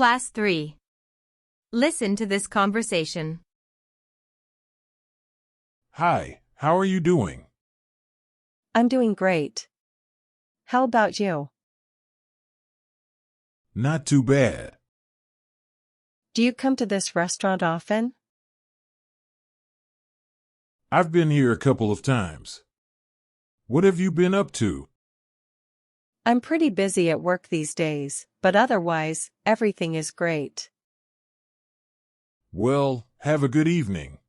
Class 3. Listen to this conversation. Hi, how are you doing? I'm doing great. How about you? Not too bad. Do you come to this restaurant often? I've been here a couple of times. What have you been up to? I'm pretty busy at work these days, but otherwise, everything is great. Well, have a good evening.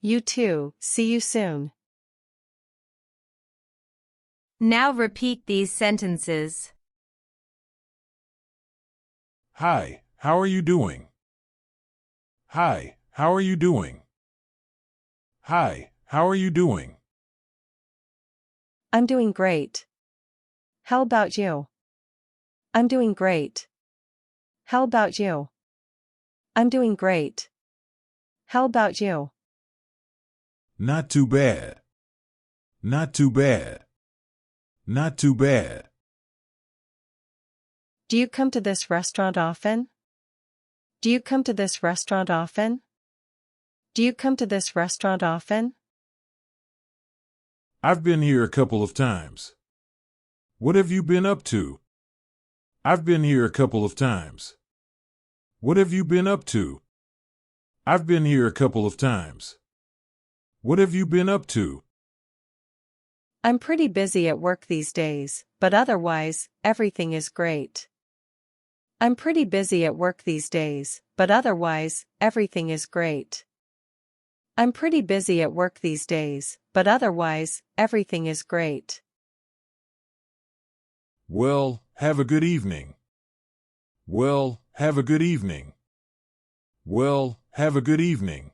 You too, see you soon. Now repeat these sentences. Hi, how are you doing? Hi, how are you doing? Hi, how are you doing? I'm doing great. How about you? I'm doing great. How about you? I'm doing great. How about you? Not too bad. Not too bad. Not too bad. Do you come to this restaurant often? Do you come to this restaurant often? Do you come to this restaurant often? I've been here a couple of times. What have you been up to? I've been here a couple of times. What have you been up to? I've been here a couple of times. What have you been up to? I'm pretty busy at work these days, but otherwise, everything is great. I'm pretty busy at work these days, but otherwise, everything is great. I'm pretty busy at work these days, but otherwise, everything is great. Well, have a good evening. Well, have a good evening. Well, have a good evening.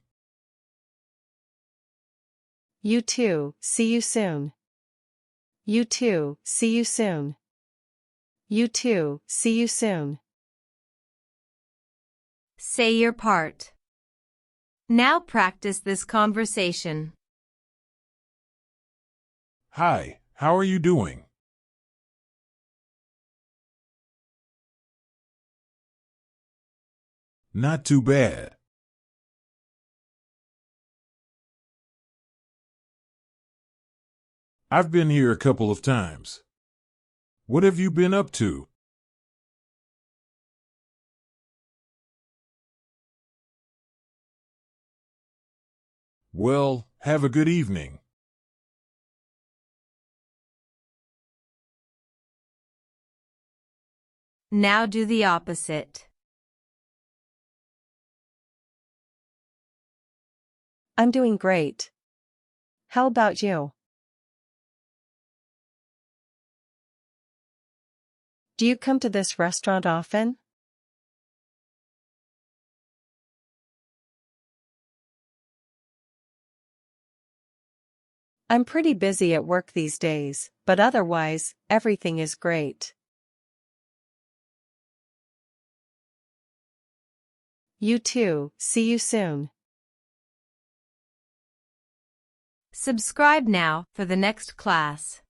You too, see you soon. You too, see you soon. You too, see you soon. Say your part. Now practice this conversation. Hi, how are you doing? Not too bad. I've been here a couple of times. What have you been up to? Well, have a good evening. Now do the opposite. I'm doing great. How about you? Do you come to this restaurant often? I'm pretty busy at work these days, but otherwise, everything is great. You too, see you soon. Subscribe now for the next class.